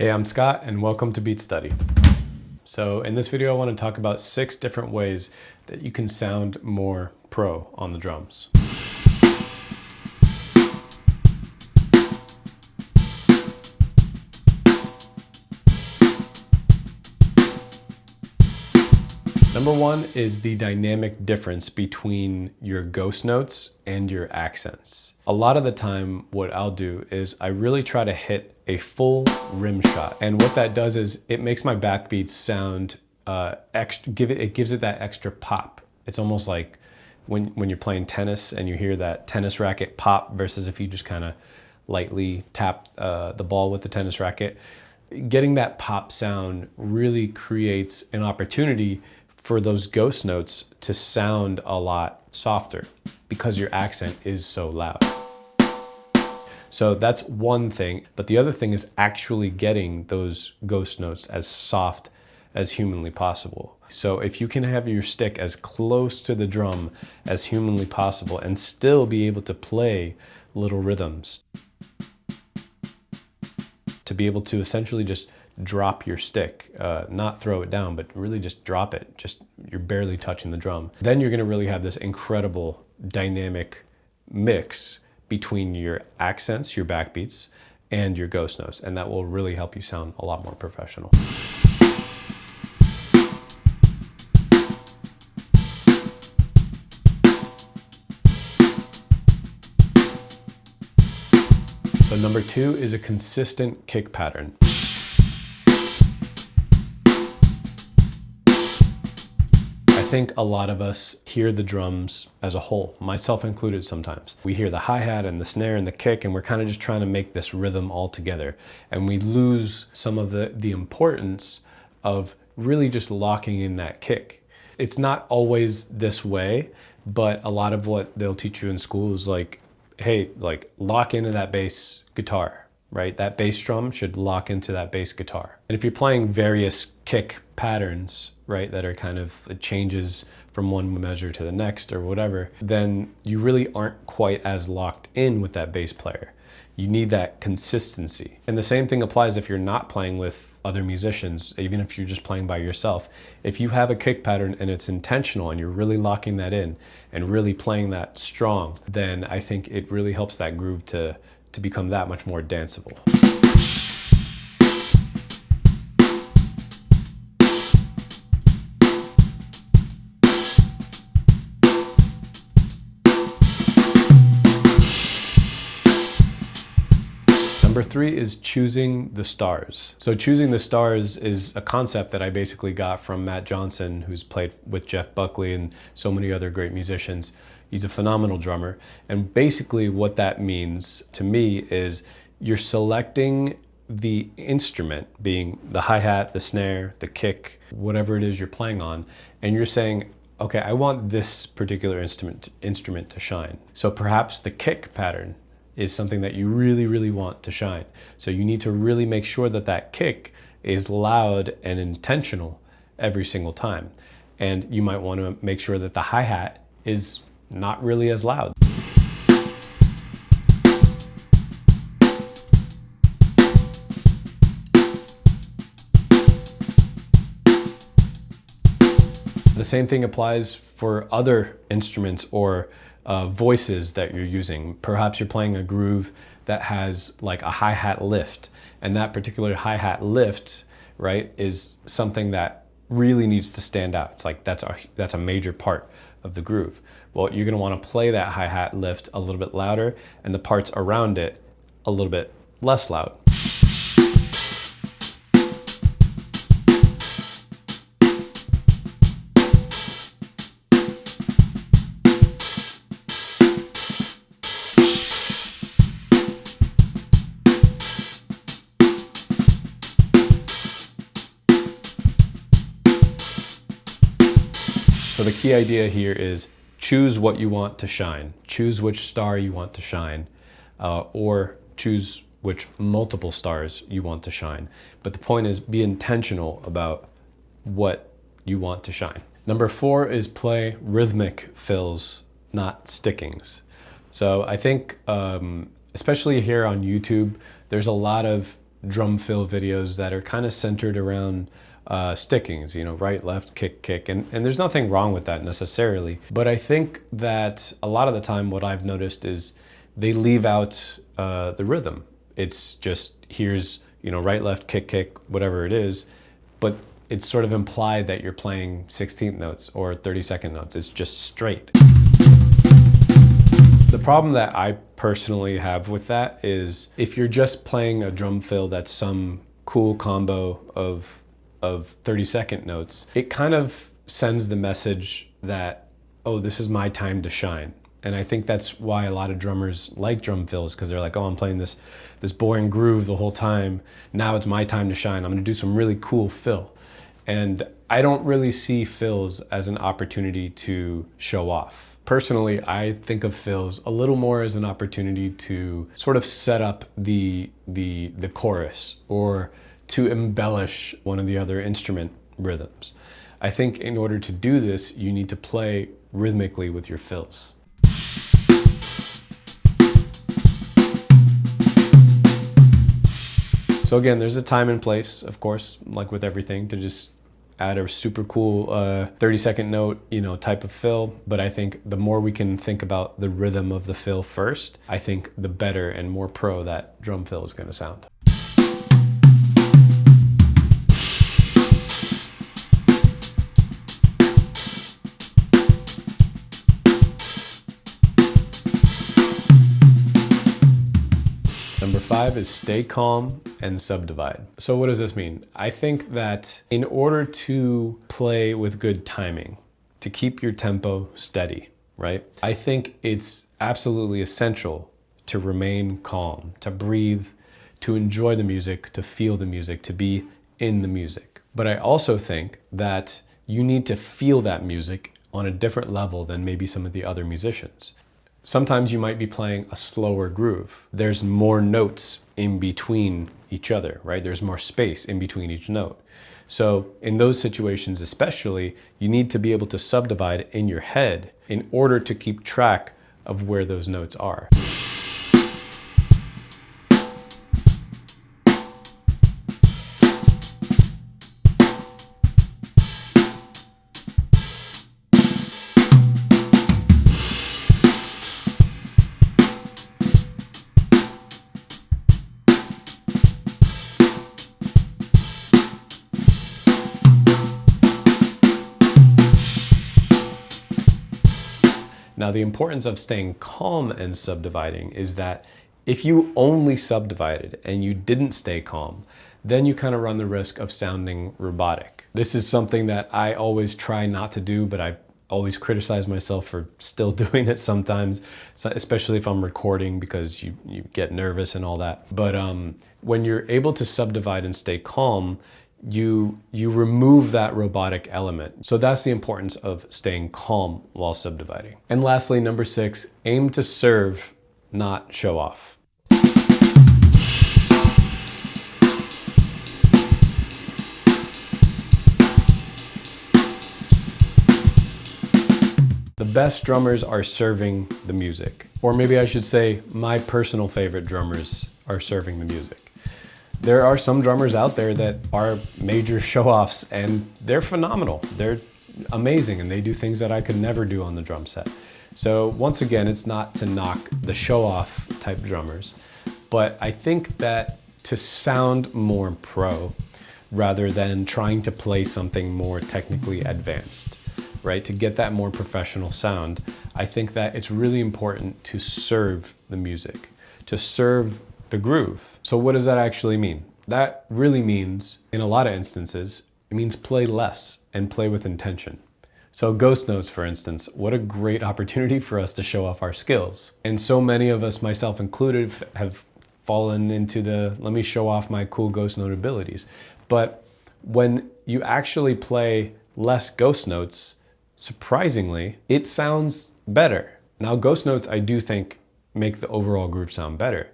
Hey, I'm Scott and welcome to Beat Study. So in this video, I want to talk about 6 different ways that you can sound more pro on the drums. Number 1 is the dynamic difference between your ghost notes and your accents. A lot of the time, what I'll do is I really try to hit a full rim shot. And what that does is it makes my backbeats sound it gives it that extra pop. It's almost like when you're playing tennis and you hear that tennis racket pop versus if you just kind of lightly tap the ball with the tennis racket. Getting that pop sound really creates an opportunity for those ghost notes to sound a lot softer because your accent is so loud. So that's one thing, but the other thing is actually getting those ghost notes as soft as humanly possible. So if you can have your stick as close to the drum as humanly possible and still be able to play little rhythms, to be able to essentially just drop your stick, not throw it down, but really just drop it. Just you're barely touching the drum. Then you're gonna really have this incredible dynamic mix between your accents, your backbeats, and your ghost notes. And that will really help you sound a lot more professional. So number 2 is a consistent kick pattern. I think a lot of us hear the drums as a whole, myself included sometimes. We hear the hi-hat and the snare and the kick, and we're kind of just trying to make this rhythm all together. And we lose some of the importance of really just locking in that kick. It's not always this way, but a lot of what they'll teach you in school is like, hey, like lock into that bass guitar, right? That bass drum should lock into that bass guitar. And if you're playing various kick patterns, right, that are kind of, it changes from one measure to the next or whatever, then you really aren't quite as locked in with that bass player. You need that consistency. And the same thing applies if you're not playing with other musicians, even if you're just playing by yourself. If you have a kick pattern and it's intentional and you're really locking that in and really playing that strong, then I think it really helps that groove to become that much more danceable. Number 3 is choosing the stars. So choosing the stars is a concept that I basically got from Matt Johnson, who's played with Jeff Berklee and so many other great musicians. He's a phenomenal drummer. And basically what that means to me is you're selecting the instrument, being the hi-hat, the snare, the kick, whatever it is you're playing on, and you're saying, okay, I want this particular instrument to shine. So perhaps the kick pattern is something that you really, really want to shine. So you need to really make sure that that kick is loud and intentional every single time. And you might want to make sure that the hi-hat is not really as loud. The same thing applies for other instruments or voices that you're using. Perhaps you're playing a groove that has like a hi-hat lift, and that particular hi-hat lift, right, is something that really needs to stand out. It's like that's a major part of the groove. Well, you're gonna wanna play that hi-hat lift a little bit louder and the parts around it a little bit less loud. So the key idea here is choose what you want to shine. Choose which star you want to shine, or choose which multiple stars you want to shine. But the point is, be intentional about what you want to shine. Number 4 is play rhythmic fills, not stickings. So I think, especially here on YouTube, there's a lot of drum fill videos that are kind of centered around stickings, you know, right, left, kick, kick. And there's nothing wrong with that necessarily. But I think that a lot of the time what I've noticed is they leave out the rhythm. It's just, here's, you know, right, left, kick, kick, whatever it is. But it's sort of implied that you're playing 16th notes or 32nd notes. It's just straight. The problem that I personally have with that is if you're just playing a drum fill that's some cool combo of 32nd notes, it kind of sends the message that, oh, this is my time to shine. And I think that's why a lot of drummers like drum fills, because they're like, oh, I'm playing this boring groove the whole time. Now it's my time to shine. I'm gonna do some really cool fill. And I don't really see fills as an opportunity to show off. Personally, I think of fills a little more as an opportunity to sort of set up the chorus or to embellish one of the other instrument rhythms. I think in order to do this, you need to play rhythmically with your fills. So again, there's a time and place, of course, like with everything, to just add a super cool 32nd note, you know, type of fill. But I think the more we can think about the rhythm of the fill first, I think the better and more pro that drum fill is gonna sound. Number 5 is stay calm and subdivide. So what does this mean? I think that in order to play with good timing, to keep your tempo steady, right? I think it's absolutely essential to remain calm, to breathe, to enjoy the music, to feel the music, to be in the music. But I also think that you need to feel that music on a different level than maybe some of the other musicians. Sometimes you might be playing a slower groove. There's more notes in between each other, right? There's more space in between each note. So in those situations especially, you need to be able to subdivide in your head in order to keep track of where those notes are. Now, the importance of staying calm and subdividing is that if you only subdivided and you didn't stay calm, then you kind of run the risk of sounding robotic. This is something that I always try not to do, but I always criticize myself for still doing it sometimes, especially if I'm recording, because you get nervous and all that. But when you're able to subdivide and stay calm, you remove that robotic element. So that's the importance of staying calm while subdividing. And lastly, number 6, aim to serve, not show off. The best drummers are serving the music. Or maybe I should say, my personal favorite drummers are serving the music. There are some drummers out there that are major show-offs and they're phenomenal. They're amazing and they do things that I could never do on the drum set. So once again, it's not to knock the show-off type drummers, but I think that to sound more pro rather than trying to play something more technically advanced, right? To get that more professional sound, I think that it's really important to serve the music, to serve the groove. So what does that actually mean? That really means, in a lot of instances, it means play less and play with intention. So ghost notes, for instance, what a great opportunity for us to show off our skills. And so many of us, myself included, have fallen into the, let me show off my cool ghost note abilities. But when you actually play less ghost notes, surprisingly, it sounds better. Now, ghost notes, I do think, make the overall groove sound better.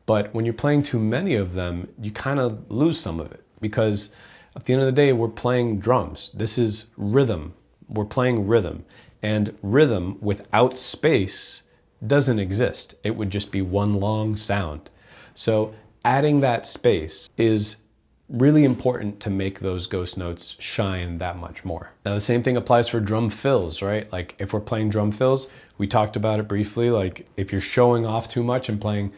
But when you're playing too many of them, you kind of lose some of it, because at the end of the day, we're playing drums. This is rhythm. We're playing rhythm, and rhythm without space doesn't exist. It would just be one long sound. So adding that space is really important to make those ghost notes shine that much more. Now the same thing applies for drum fills, right? Like if we're playing drum fills, we talked about it briefly, like if you're showing off too much and playing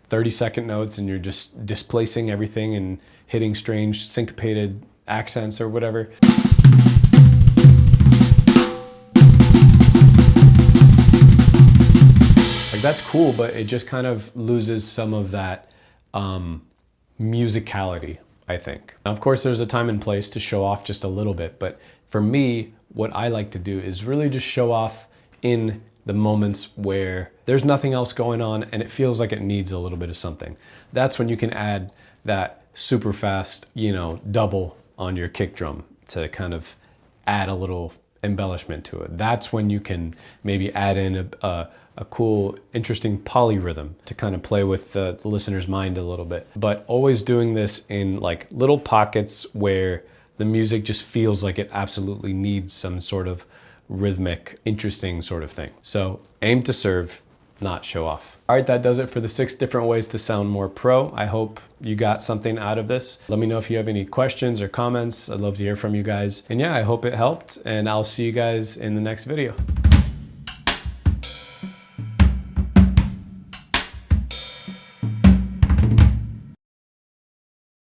30-second notes and you're just displacing everything and hitting strange syncopated accents or whatever. Like that's cool, but it just kind of loses some of that musicality, I think. Now, of course, there's a time and place to show off just a little bit, but for me, what I like to do is really just show off in the moments where there's nothing else going on and it feels like it needs a little bit of something. That's when you can add that super fast, double on your kick drum to kind of add a little embellishment to it. That's when you can maybe add in a cool, interesting polyrhythm to kind of play with the listener's mind a little bit. But always doing this in like little pockets where the music just feels like it absolutely needs some sort of rhythmic, interesting sort of thing. So aim to serve, not show off. All right, that does it for the 6 different ways to sound more pro. I hope you got something out of this. Let me know if you have any questions or comments. I'd love to hear from you guys. And yeah, I hope it helped, and I'll see you guys in the next video.